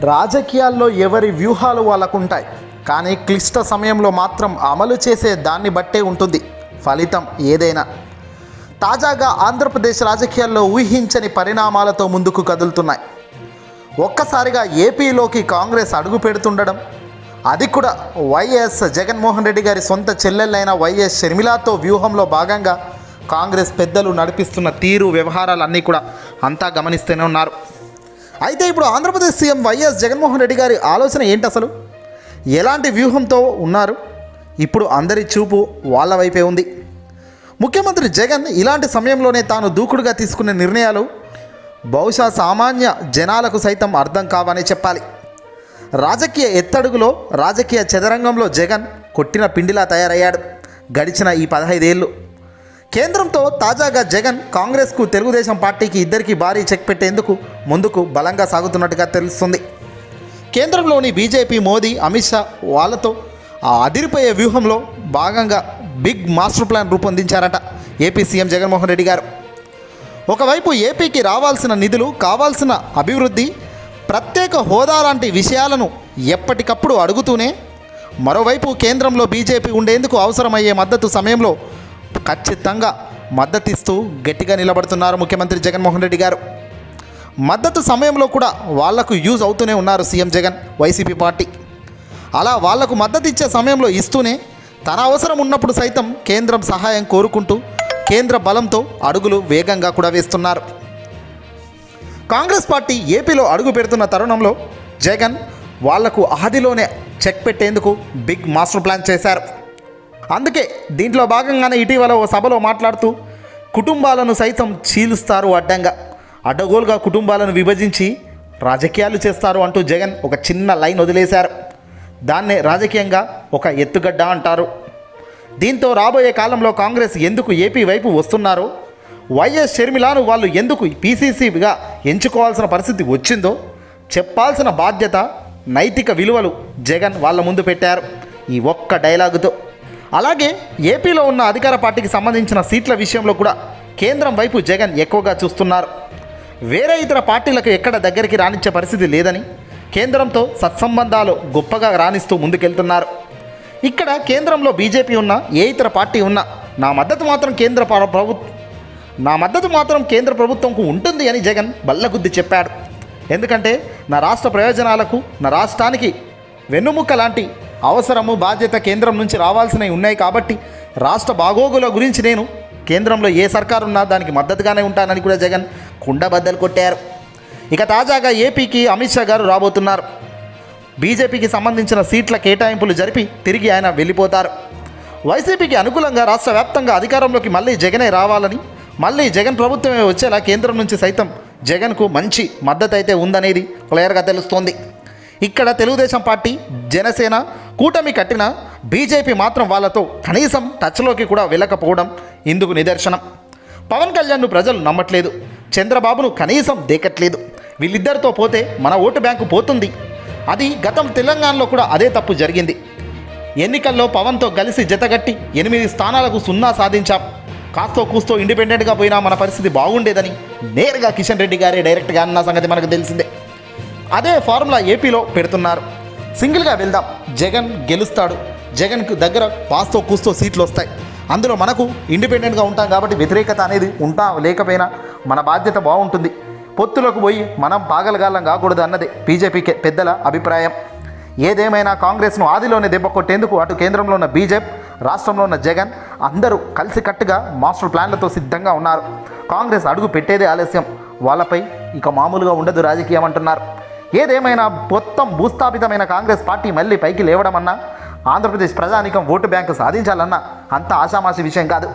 రాజకీయాల్లో ఎవరి వ్యూహాలు వాళ్ళకుంటాయి, కానీ క్లిష్ట సమయంలో మాత్రం అమలు చేసే దాన్ని బట్టే ఉంటుంది ఫలితం ఏదైనా. తాజాగా ఆంధ్రప్రదేశ్ రాజకీయాల్లో ఊహించని పరిణామాలతో ముందుకు కదులుతున్నాయి. ఒక్కసారిగా ఏపీలోకి కాంగ్రెస్ అడుగు పెడుతుండడం, అది కూడా వైఎస్ జగన్మోహన్ రెడ్డి గారి సొంత చెల్లెళ్ళైన వైఎస్ షర్మిలాతో వ్యూహంలో భాగంగా కాంగ్రెస్ పెద్దలు నడిపిస్తున్న తీరు వ్యవహారాలన్నీ కూడా అంతా గమనిస్తూనే ఉన్నారు. అయితే ఇప్పుడు ఆంధ్రప్రదేశ్ సీఎం వైఎస్ జగన్మోహన్ రెడ్డి గారి ఆలోచన ఏంటి, అసలు ఎలాంటి వ్యూహంతో ఉన్నారు? ఇప్పుడు అందరి చూపు వాళ్ళ వైపే ఉంది. ముఖ్యమంత్రి జగన్ ఇలాంటి సమయంలోనే తాను దూకుడుగా తీసుకునే నిర్ణయాలు బహుశా సామాన్య జనాలకు సైతం అర్థం కావనే చెప్పాలి. రాజకీయ ఎత్తడుగులో, రాజకీయ చదరంగంలో జగన్ కొట్టిన పిండిలా తయారయ్యాడు గడిచిన ఈ 15 ఏళ్ళు. కేంద్రంతో తాజాగా జగన్ కాంగ్రెస్కు, తెలుగుదేశం పార్టీకి ఇద్దరికి భారీ చెక్ పెట్టేందుకు ముందుకు బలంగా సాగుతున్నట్టుగా తెలుస్తుంది. కేంద్రంలోని బీజేపీ, మోదీ, అమిత్ షా వాళ్ళతో ఆ అదిరిపోయే వ్యూహంలో భాగంగా బిగ్ మాస్టర్ ప్లాన్ రూపొందించారట ఏపీ సీఎం జగన్మోహన్ రెడ్డి గారు. ఒకవైపు ఏపీకి రావాల్సిన నిధులు, కావాల్సిన అభివృద్ధి, ప్రత్యేక హోదా లాంటి విషయాలను ఎప్పటికప్పుడు అడుగుతూనే, మరోవైపు కేంద్రంలో బీజేపీ ఉండేందుకు అవసరమయ్యే మద్దతు సమయంలో ఖచ్చితంగా మద్దతిస్తూ గట్టిగా నిలబడుతున్నారు ముఖ్యమంత్రి జగన్మోహన్ రెడ్డి గారు. మద్దతు సమయంలో కూడా వాళ్లకు యూజ్ అవుతూనే ఉన్నారు సీఎం జగన్, వైసీపీ పార్టీ. అలా వాళ్లకు మద్దతు ఇచ్చే సమయంలో ఇస్తూనే, తన అవసరం ఉన్నప్పుడు సైతం కేంద్రం సహాయం కోరుకుంటూ కేంద్ర బలంతో అడుగులు వేగంగా కూడా వేస్తున్నారు. కాంగ్రెస్ పార్టీ ఏపీలో అడుగు పెడుతున్న తరుణంలో జగన్ వాళ్లకు ఆదిలోనే చెక్ పెట్టేందుకు బిగ్ మాస్టర్ ప్లాన్ చేశారు. అందుకే దీంట్లో భాగంగానే ఇటీవల ఓ సభలో మాట్లాడుతూ, కుటుంబాలను సైతం చీలుస్తారు అడ్డంగా, అడ్డగోలుగా కుటుంబాలను విభజించి రాజకీయాలు చేస్తారు అంటూ జగన్ ఒక చిన్న లైన్ వదిలేశారు. దాన్నే రాజకీయంగా ఒక ఎత్తుగడ్డ అంటారు. దీంతో రాబోయే కాలంలో కాంగ్రెస్ ఎందుకు ఏపీ వైపు వస్తున్నారో, వైఎస్ షర్మిలాను వాళ్ళు ఎందుకు పీసీసీగా ఎంచుకోవాల్సిన పరిస్థితి వచ్చిందో చెప్పాల్సిన బాధ్యత, నైతిక విలువలు జగన్ వాళ్ళ ముందు పెట్టారు ఈ ఒక్క డైలాగుతో. అలాగే ఏపీలో ఉన్న అధికార పార్టీకి సంబంధించిన సీట్ల విషయంలో కూడా కేంద్రం వైపు జగన్ ఎక్కువగా చూస్తున్నారు. వేరే ఇతర పార్టీలకు ఎక్కడ దగ్గరికి రానిచ్చే పరిస్థితి లేదని, కేంద్రంతో సత్సంబంధాలు గొప్పగా రాణిస్తూ ముందుకెళ్తున్నారు. ఇక్కడ కేంద్రంలో బీజేపీ ఉన్నా, ఏ ఇతర పార్టీ ఉన్నా నా మద్దతు మాత్రం కేంద్ర ప్రభుత్వంకు ఉంటుంది అని జగన్ బల్లగుద్ది చెప్పాడు. ఎందుకంటే నా రాష్ట్ర ప్రయోజనాలకు, నా రాష్ట్రానికి వెన్నుముక్క లాంటి అవసరము, బాధ్యత కేంద్రం నుంచి రావాల్సినవి ఉన్నాయి కాబట్టి రాష్ట్ర బాగోగుల గురించి నేను కేంద్రంలో ఏ సర్కారు ఉన్నా దానికి మద్దతుగానే ఉంటానని కూడా జగన్ కుండబద్దలు కొట్టారు. ఇక తాజాగా ఏపీకి అమిత్ షా గారు రాబోతున్నారు. బీజేపీకి సంబంధించిన సీట్ల కేటాయింపులు జరిపి తిరిగి ఆయన వెళ్ళిపోతారు. వైసీపీకి అనుకూలంగా రాష్ట్ర వ్యాప్తంగా అధికారంలోకి మళ్ళీ జగనే రావాలని, మళ్ళీ జగన్ ప్రభుత్వమే వచ్చేలా కేంద్రం నుంచి సైతం జగన్కు మంచి మద్దతు అయితే ఉందనేది క్లియర్గా తెలుస్తోంది. ఇక్కడ తెలుగుదేశం పార్టీ, జనసేన కూటమి కట్టిన బీజేపీ మాత్రం వాళ్ళతో కనీసం టచ్లోకి కూడా వెళ్ళకపోవడం ఇందుకు నిదర్శనం. పవన్ కళ్యాణ్ను ప్రజలు నమ్మట్లేదు, చంద్రబాబును కనీసం దేకట్లేదు. వీళ్ళిద్దరితో పోతే మన ఓటు బ్యాంకు పోతుంది. అది గతం తెలంగాణలో కూడా అదే తప్పు జరిగింది. ఎన్నికల్లో పవన్తో కలిసి జతగట్టి 8 స్థానాలకు 0 సాధించాం. కాస్తో కూస్తో ఇండిపెండెంట్గా పోయినా మన పరిస్థితి బాగుండేదని నేరుగా కిషన్ రెడ్డి గారే డైరెక్ట్గా అన్న సంగతి మనకు తెలిసిందే. అదే ఫార్ములా ఏపీలో పెడుతున్నారు. సింగిల్గా వెళ్దాం, జగన్ గెలుస్తాడు, జగన్కు దగ్గర పాస్తో కూస్తో సీట్లు వస్తాయి, అందులో మనకు ఇండిపెండెంట్గా ఉంటాం కాబట్టి వ్యతిరేకత అనేది లేకపోయినా మన బాధ్యత బాగుంటుంది, పొత్తులకు పోయి మనం పాగలగాలం కాకూడదు అన్నదే బీజేపీ పెద్దల అభిప్రాయం. ఏదేమైనా కాంగ్రెస్ను ఆదిలోనే దెబ్బ కొట్టేందుకు అటు కేంద్రంలో ఉన్న బీజేపీ, రాష్ట్రంలో ఉన్న జగన్ అందరూ కలిసికట్టుగా మాస్టర్ ప్లాన్లతో సిద్ధంగా ఉన్నారు. కాంగ్రెస్ అడుగు పెట్టేదే ఆలస్యం, వాళ్ళపై ఇక మామూలుగా ఉండదు రాజకీయం అంటున్నారు. ఏదేమైనా మొత్తం భూస్థాపితమైన కాంగ్రెస్ పార్టీ మళ్ళీ పైకి లేవడమన్నా, ఆంధ్రప్రదేశ్ ప్రజానీకం ఓటు బ్యాంకు సాధించాలన్నా అంత ఆషామాషి విషయం కాదు.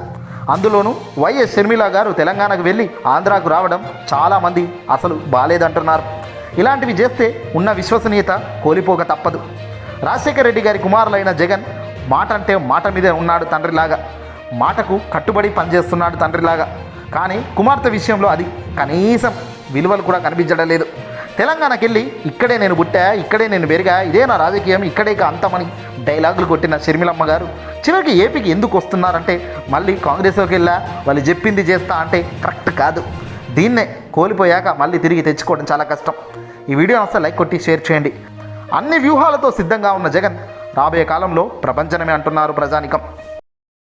అందులోనూ వైఎస్ షర్మిల గారు తెలంగాణకు వెళ్ళి ఆంధ్రాకు రావడం చాలామంది అసలు బాలేదంటున్నారు. ఇలాంటివి చేస్తే ఉన్న విశ్వసనీయత కోల్పోక తప్పదు. రాజశేఖర రెడ్డి గారి కుమారులైన జగన్ మాట అంటే మాట మీదే ఉన్నాడు తండ్రిలాగా, మాటకు కట్టుబడి పనిచేస్తున్నాడు తండ్రిలాగా. కానీ కుమార్తె విషయంలో అది కనీసం విలువలు కూడా కనిపించడం లేదు. తెలంగాణకి వెళ్ళి ఇక్కడే నేను పుట్టా, ఇక్కడే నేను పెరిగా, ఇదే నా రాజకీయం, ఇక్కడే అంతమని డైలాగులు కొట్టిన షర్మిలమ్మ గారు చివరికి ఏపీకి ఎందుకు వస్తున్నారంటే మళ్ళీ కాంగ్రెస్లోకి వెళ్ళా, వాళ్ళు చెప్పింది చేస్తా అంటే కరెక్ట్ కాదు. దీన్నే కోల్పోయాక మళ్ళీ తిరిగి తెచ్చుకోవడం చాలా కష్టం. ఈ వీడియో అసలు లైక్ కొట్టి షేర్ చేయండి. అన్ని వ్యూహాలతో సిద్ధంగా ఉన్న జగన్ రాబోయే కాలంలో ప్రపంచనమే అంటున్నారు ప్రజానికం.